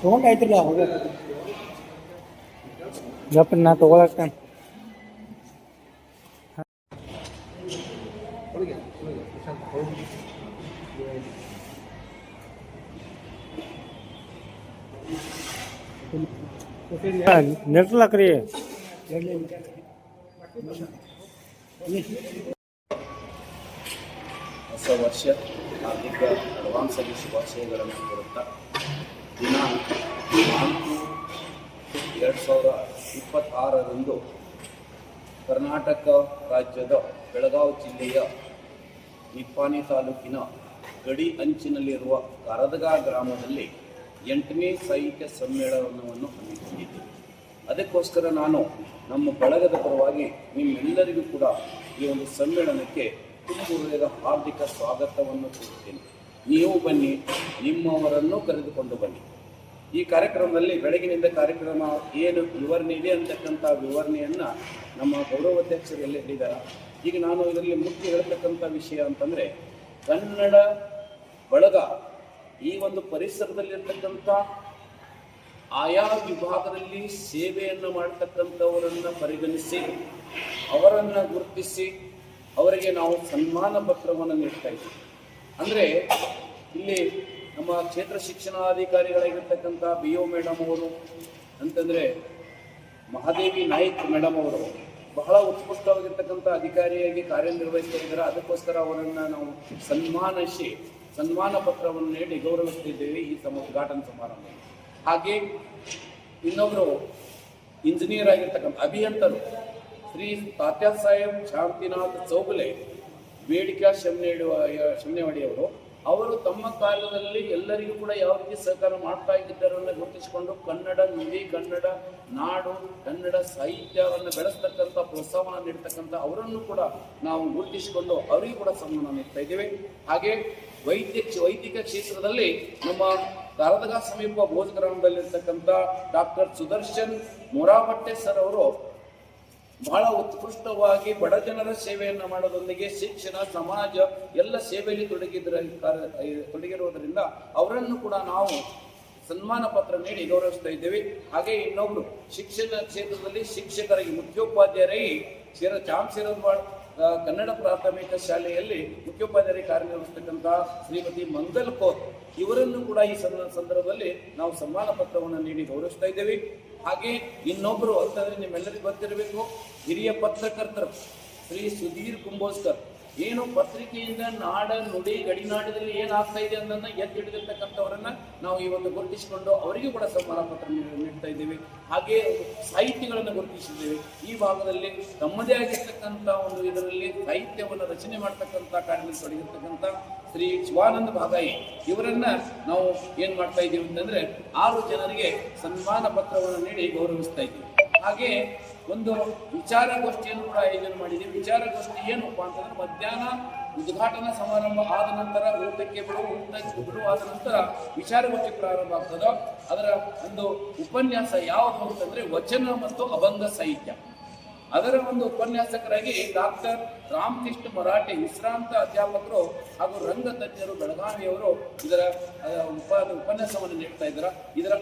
ತೊಗೊಂಡಾಯ್ತಿಲ್ಲ ಹೋಗ ಗಪ್ಪ ನಾ ತೊಗೊಳಕ್ಕ ನೆಟ್ಲಾಕ್ರಿ ಹೊಸ ವರ್ಷ ಹಾರ್ದಿಕ ಅಡ್ವಾನ್ಸಾಗಿ ಶುಭಾಶಯಗಳನ್ನು ಕೋರುತ್ತಾ ದಿನಾಂಕ 4/2026 ಕರ್ನಾಟಕ ರಾಜ್ಯದ ಬೆಳಗಾವಿ ಜಿಲ್ಲೆಯ ನಿಪ್ಪಾಣಿ ತಾಲೂಕಿನ ಗಡಿ ಅಂಚಿನಲ್ಲಿರುವ ಕರದಗಾ ಗ್ರಾಮದಲ್ಲಿ 8ನೇ ಸಾಹಿತ್ಯ ಸಮ್ಮೇಳನವನ್ನು ಹಮ್ಮಿಕೊಂಡಿದ್ದೆ. ಅದಕ್ಕೋಸ್ಕರ ನಾನು ನಮ್ಮ ಬಳಗದ ಪರವಾಗಿ ನಿಮ್ಮೆಲ್ಲರಿಗೂ ಕೂಡ ಈ ಒಂದು ಸಮ್ಮೇಳನಕ್ಕೆ ತುಂಬುವುದರ ಹಾರ್ದಿಕ ಸ್ವಾಗತವನ್ನು ಕೋರುತ್ತೇನೆ. ನೀವು ಬನ್ನಿ, ನಿಮ್ಮವರನ್ನು ಕರೆದುಕೊಂಡು ಬನ್ನಿ. ಈ ಕಾರ್ಯಕ್ರಮದಲ್ಲಿ ಬೆಳಗಿನಿಂದ ಕಾರ್ಯಕ್ರಮ ಏನು ವಿವರಣೆ ಇದೆ ಅಂತಕ್ಕಂಥ ವಿವರಣೆಯನ್ನು ನಮ್ಮ ಗೌರವಾಧ್ಯಕ್ಷರಲ್ಲಿ ಹೇಳಿದ್ದಾರೆ. ಈಗ ನಾನು ಇದರಲ್ಲಿ ಮುಖ್ಯ ಹೇಳ್ತಕ್ಕಂಥ ವಿಷಯ ಅಂತಂದರೆ, ಕನ್ನಡ ಬಳಗ ಈ ಒಂದು ಪರಿಸರದಲ್ಲಿರ್ತಕ್ಕಂಥ ಆಯಾ ವಿಭಾಗದಲ್ಲಿ ಸೇವೆಯನ್ನು ಮಾಡತಕ್ಕಂಥವರನ್ನು ಪರಿಗಣಿಸಿ ಅವರನ್ನು ಗುರುತಿಸಿ ಅವರಿಗೆ ನಾವು ಸನ್ಮಾನ ಪತ್ರವನ್ನು ನೀಡ್ತಾ ಇದ್ದೀವಿ. ಅಂದರೆ ಇಲ್ಲಿ ನಮ್ಮ ಕ್ಷೇತ್ರ ಶಿಕ್ಷಣಾಧಿಕಾರಿಗಳಾಗಿರ್ತಕ್ಕಂಥ BO ಮೇಡಮ್ ಅವರು ಅಂತಂದರೆ ಮಹಾದೇವಿ ನಾಯ್ಕ್ ಮೇಡಮ್ ಅವರು ಬಹಳ ಉತ್ಕೃಷ್ಟವಾಗಿರ್ತಕ್ಕಂಥ ಅಧಿಕಾರಿಯಾಗಿ ಕಾರ್ಯನಿರ್ವಹಿಸ್ತಾ ಇದ್ದಾರೆ. ಅದಕ್ಕೋಸ್ಕರ ಅವರನ್ನು ನಾವು ಸನ್ಮಾನಿಸಿ ಸನ್ಮಾನ ಪತ್ರವನ್ನು ನೀಡಿ ಗೌರವಿಸ್ತಿದ್ದೇವೆ ಈ ಉದ್ಘಾಟನಾ ಸಮಾರಂಭ. ಹಾಗೆ ಇನ್ನೊಬ್ಬರು ಇಂಜಿನಿಯರ್ ಆಗಿರ್ತಕ್ಕಂಥ ಅಭಿಯಂತರು ಶ್ರೀ ತಾತ್ಯಾ ಸಾಹೇಬ್ ಶಾಂತಿನಾಥ್ ಚೌಗಲೆ ಬೇಡಿಕೆ ಶಮನೇವಾಡಿಯವರು ಅವರು ತಮ್ಮ ಕಾಲದಲ್ಲಿ ಎಲ್ಲರಿಗೂ ಕೂಡ ಯಾವ ರೀತಿ ಸಹಕಾರ ಮಾಡ್ತಾ ಇದ್ದಾರನ್ನು ಗುರುತಿಸಿಕೊಂಡು ಕನ್ನಡ ನುಡಿ, ಕನ್ನಡ ನಾಡು, ಕನ್ನಡ ಸಾಹಿತ್ಯವನ್ನು ಬೆಳೆಸ್ತಕ್ಕಂಥ ಪ್ರೋತ್ಸಾಹವನ್ನು ನೀಡ್ತಕ್ಕಂಥ ಅವರನ್ನು ಕೂಡ ನಾವು ಗುರುತಿಸಿಕೊಂಡು ಅವರಿಗೂ ಕೂಡ ಸನ್ಮಾನ ನೀಡ್ತಾ ಇದ್ದೇವೆ. ಹಾಗೆ ವೈದ್ಯಕ ಕ್ಷೇತ್ರದಲ್ಲಿ ನಮ್ಮ ಕರದಗಾ ಸಮೀಪ ಭೋಜ ಗ್ರಾಮದಲ್ಲಿರ್ತಕ್ಕಂಥ ಡಾಕ್ಟರ್ ಸುದರ್ಶನ್ ಮೊರಾಬಟ್ಟೆ ಸರ್ ಅವರು ಬಹಳ ಉತ್ಕೃಷ್ಟವಾಗಿ ಬಡ ಜನರ ಸೇವೆಯನ್ನು ಮಾಡೋದೊಂದಿಗೆ ಶಿಕ್ಷಣ, ಸಮಾಜ ಎಲ್ಲ ಸೇವೆಯಲ್ಲಿ ತೊಡಗಿರುವುದರಿಂದ ಅವರನ್ನು ಕೂಡ ನಾವು ಸನ್ಮಾನ ಪತ್ರ ನೀಡಿ ಗೌರವಿಸ್ತಾ ಇದ್ದೇವೆ. ಹಾಗೆ ಇನ್ನೊಬ್ರು ಶಿಕ್ಷಣ ಕ್ಷೇತ್ರದಲ್ಲಿ ಶಿಕ್ಷಕರಾಗಿ ಮುಖ್ಯೋಪಾಧ್ಯಾಯರಾಗಿ ಚಾಮಶೇರವಾಡ್ ಕನ್ನಡ ಪ್ರಾಥಮಿಕ ಶಾಲೆಯಲ್ಲಿ ಮುಖ್ಯೋಪಾಧ್ಯಾಯರಾಗಿ ಕಾರ್ಯನಿರ್ವಹಿಸ್ತಕ್ಕಂಥ ಶ್ರೀಮತಿ ಮಂಗಲ್ ಕೌರ್ ಇವರನ್ನು ಕೂಡ ಈ ಸಂದರ್ಭದಲ್ಲಿ ನಾವು ಸನ್ಮಾನ ಪತ್ರವನ್ನು ನೀಡಿ ಗೌರವಿಸ್ತಾ ಇದ್ದೇವೆ. ಹಾಗೆ ಇನ್ನೊಬ್ಬರು ಅಂತಂದರೆ ನಿಮ್ಮೆಲ್ಲರಿಗೂ ಗೊತ್ತಿರಬೇಕು, ಹಿರಿಯ ಪತ್ರಕರ್ತರು ಶ್ರೀ ಸುಧೀರ್ ಕುಂಬೋಸ್ಕರ್ ಏನು ಪತ್ರಿಕೆಯಿಂದ ನಾಡ, ನುಡಿ, ಗಡಿನಾಡಿನಲ್ಲಿ ಏನಾಗ್ತಾ ಇದೆ ಅನ್ನೋದನ್ನ ಎತ್ತಿ ಹಿಡಿದಿರ್ತಕ್ಕಂಥವರನ್ನ ನಾವು ಈ ಒಂದು ಗುರುತಿಸಿಕೊಂಡು ಅವರಿಗೂ ಕೂಡ ಸನ್ಮಾನ ಪತ್ರ ನೀಡ್ತಾ ಇದ್ದೇವೆ. ಹಾಗೆ ಸಾಹಿತ್ಯಗಳನ್ನು ಗುರುತಿಸಿದ್ದೇವೆ. ಈ ಭಾಗದಲ್ಲಿ ತಮ್ಮದೇ ಆಗಿರ್ತಕ್ಕಂಥ ಒಂದು ಇದರಲ್ಲಿ ಸಾಹಿತ್ಯವನ್ನು ರಚನೆ ಮಾಡ್ತಕ್ಕಂಥ ಕಾರ್ಯದಲ್ಲಿ ತೊಡಗಿರ್ತಕ್ಕಂಥ ಶ್ರೀ ಶಿವಾನಂದ ಭಾಗಾಯಿ ಇವರನ್ನ ನಾವು ಏನ್ ಮಾಡ್ತಾ ಇದ್ದೀವಿ ಅಂತಂದ್ರೆ 6 ಜನರಿಗೆ ಸನ್ಮಾನ ಪತ್ರವನ್ನು ನೀಡಿ ಗೌರವಿಸ್ತಾ ಇದ್ದೀವಿ. ಹಾಗೆ ಒಂದು ವಿಚಾರಗೋಷ್ಠಿಯನ್ನು ಕೂಡ ಆಯೋಜನೆ ಮಾಡಿದ್ದೀವಿ. ವಿಚಾರಗೋಷ್ಠಿ ಏನಪ್ಪ ಅಂತಂದ್ರೆ ಮಧ್ಯಾಹ್ನ ಉದ್ಘಾಟನಾ ಸಮಾರಂಭ ಆದ ನಂತರ ಊಟಕ್ಕೆ ಬಿಡುವಾದ ನಂತರ ವಿಚಾರಗೋಷ್ಠಿ ಪ್ರಾರಂಭ ಆಗ್ತದೋ ಅದರ ಒಂದು ಉಪನ್ಯಾಸ ಯಾವುದು ಅಂತಂದ್ರೆ ವಚನ ಮತ್ತು ಅಭಂಗ ಸಾಹಿತ್ಯ. ಅದರ ಒಂದು ಉಪನ್ಯಾಸಕರಾಗಿ ಡಾಕ್ಟರ್ ರಾಮಕೃಷ್ಣ ಮರಾಠೆ ವಿಶ್ರಾಂತ ಅಧ್ಯಾಪಕರು ಹಾಗೂ ರಂಗ ತಜ್ಞರು ಬೆಳಗಾವಿಯವರು ಇದರ ಉಪನ್ಯಾಸವನ್ನು ನೀಡ್ತಾ ಇದ್ದಾರೆ. ಇದರ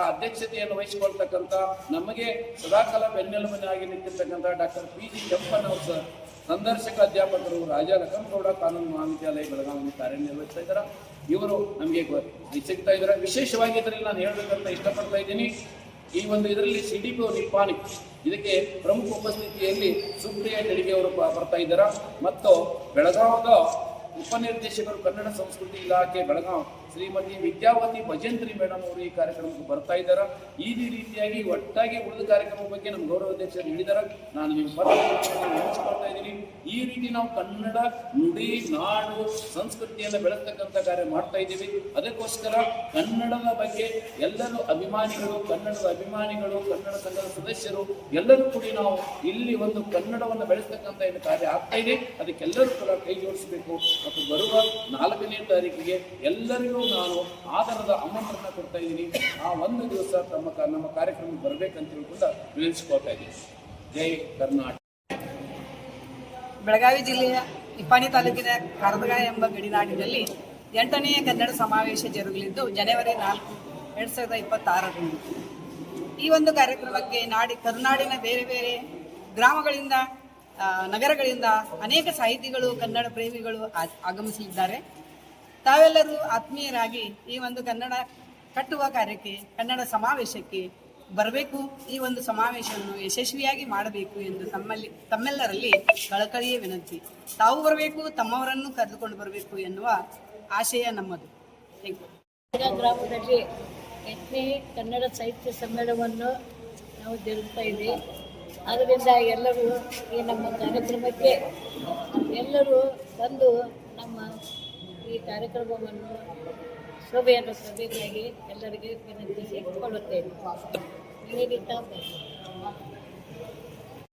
ಅಧ್ಯಕ್ಷತೆಯನ್ನು ವಹಿಸಿಕೊಳ್ತಕ್ಕಂಥ ನಮಗೆ ಸದಾಕಾಲ ಬೆನ್ನೆಲುಬಾಗಿ ನಿಂತಿರ್ತಕ್ಕಂಥ ಡಾಕ್ಟರ್ PG ಕೆಂಪನವರ್ ಸರ್ ಸಂದರ್ಶಕ ಅಧ್ಯಾಪಕರು ರಾಜ ಲಖನ್ಗೌಡ ಕಾನೂನು ಮಹಾವಿದ್ಯಾಲಯ ಬೆಳಗಾವಿಯಲ್ಲಿ ಕಾರ್ಯನಿರ್ವಹಿಸ್ತಾ ಇದ್ದಾರೆ. ಇವರು ನಮಗೆ ಸಿಗ್ತಾ ಇದ್ದಾರೆ. ವಿಶೇಷವಾಗಿ ಇದರಲ್ಲಿ ನಾನು ಹೇಳಬೇಕಂತ ಇಷ್ಟಪಡ್ತಾ ಇದ್ದೀನಿ. ಈ ಒಂದು ಇದರಲ್ಲಿ CDPO ನಿಪ್ಪಾಣಿ ಇದಕ್ಕೆ ಪ್ರಮುಖ ಉಪಸ್ಥಿತಿಯಲ್ಲಿ ಸುಪ್ರಿಯಾ ಡೆಡಿಗೆ ಅವರು ಬರ್ತಾ ಇದ್ದಾರೆ. ಮತ್ತು ಬೆಳಗಾವದ ಉಪನಿರ್ದೇಶಕರು ಕನ್ನಡ ಸಂಸ್ಕೃತಿ ಇಲಾಖೆ ಬೆಳಗಾವಿ ಶ್ರೀಮತಿ ವಿದ್ಯಾವತಿ ಭಜಂತ್ರಿ ಮೇಡಮ್ ಅವರು ಈ ಕಾರ್ಯಕ್ರಮಕ್ಕೆ ಬರ್ತಾ ಇದ್ದಾರೆ. ಈ ರೀತಿಯಾಗಿ ಒಟ್ಟಾಗಿ ಉಳಿದ ಕಾರ್ಯಕ್ರಮದ ಬಗ್ಗೆ ನಮ್ಮ ಗೌರವಾಧ್ಯಕ್ಷರು ಹೇಳಿದ್ದಾರೆ. ನಾನು ನಿಮ್ಮ ನೆನೆಸ್ಕೊಳ್ತಾ ಇದ್ದೀನಿ. ಈ ರೀತಿ ನಾವು ಕನ್ನಡ ನುಡಿ, ನಾಡು, ಸಂಸ್ಕೃತಿಯನ್ನು ಬೆಳೆಸ್ತಕ್ಕಂಥ ಕಾರ್ಯ ಮಾಡ್ತಾ ಇದ್ದೀವಿ. ಅದಕ್ಕೋಸ್ಕರ ಕನ್ನಡದ ಬಗ್ಗೆ ಎಲ್ಲರೂ ಅಭಿಮಾನಿಗಳು, ಕನ್ನಡ ಸಂಘದ ಸದಸ್ಯರು ಎಲ್ಲರೂ ಕೂಡಿ ನಾವು ಇಲ್ಲಿ ಒಂದು ಕನ್ನಡವನ್ನು ಬೆಳೆಸ್ತಕ್ಕಂಥ ಏನು ಕಾರ್ಯ ಆಗ್ತಾ ಇದೆ ಅದಕ್ಕೆಲ್ಲರೂ ಕೂಡ ಕೈ ಜೋಡಿಸಬೇಕು. ಮತ್ತು ಬರುವ 4ನೇ ತಾರೀಕಿಗೆ ಎಲ್ಲರಿಗೂ ನಾನು ಆಧಾರದ ಆಮಂತ್ರಣ ಕೊಡ್ತಾ ಇದ್ದೀನಿ. ಆ ಒಂದು ದಿವಸ ನಮ್ಮ ಕಾರ್ಯಕ್ರಮಕ್ಕೆ ಬರಬೇಕಂತ ಹೇಳ್ಕೊಂಡು ವಿನಂತಿಸ್ಕೊಳ್ತಾ ಇದ್ದೀನಿ. ಜೈ ಕರ್ನಾಟಕ. ಬೆಳಗಾವಿ ಜಿಲ್ಲೆಯ ನಿಪ್ಪಾಣಿ ತಾಲೂಕಿನ ಕರದಗಾ ಎಂಬ ಗಡಿನಾಡಿನಲ್ಲಿ 8ನೇ ಕನ್ನಡ ಸಮಾವೇಶ ಜರುಗಲಿದ್ದು ಜನವರಿ 4, 2026ರಂದು. ಈ ಒಂದು ಕಾರ್ಯಕ್ರಮಕ್ಕೆ ಕರುನಾಡಿನ ಬೇರೆ ಬೇರೆ ಗ್ರಾಮಗಳಿಂದ, ನಗರಗಳಿಂದ ಅನೇಕ ಸಾಹಿತಿಗಳು, ಕನ್ನಡ ಪ್ರೇಮಿಗಳು ಆಗಮಿಸಲಿದ್ದಾರೆ. ತಾವೆಲ್ಲರೂ ಆತ್ಮೀಯರಾಗಿ ಈ ಒಂದು ಕನ್ನಡ ಕಟ್ಟುವ ಕಾರ್ಯಕ್ಕೆ, ಕನ್ನಡ ಸಮಾವೇಶಕ್ಕೆ ಬರಬೇಕು. ಈ ಒಂದು ಸಮಾವೇಶವನ್ನು ಯಶಸ್ವಿಯಾಗಿ ಮಾಡಬೇಕು ಎಂದು ತಮ್ಮೆಲ್ಲರಲ್ಲಿ ಕಳಕಳಿಯ ವಿನಂತಿ. ತಾವು ಬರಬೇಕು, ತಮ್ಮವರನ್ನು ಕರೆದುಕೊಂಡು ಬರಬೇಕು ಎನ್ನುವ ಆಶಯ ನಮ್ಮದು. ಗ್ರಾಮದಲ್ಲಿ 8ನೇ ಕನ್ನಡ ಸಾಹಿತ್ಯ ಸಮ್ಮೇಳನವನ್ನು ನಾವು ಜರುಗ್ತಾ ಇದ್ದೀವಿ. ಆದ್ದರಿಂದ ಎಲ್ಲರೂ ಈ ನಮ್ಮ ಕಾರ್ಯಕ್ರಮಕ್ಕೆ ಎಲ್ಲರೂ ಬಂದು ನಮ್ಮ ಈ ಕಾರ್ಯಕ್ರಮವನ್ನು ಶೋಭೆಯನ್ನು ತರಬೇಕಾಗಿ ಎಲ್ಲರಿಗೆ ವಿನಂತಿಸಿಕೊಳ್ಳುತ್ತೇವೆ. ನಿವೇದಿತಾ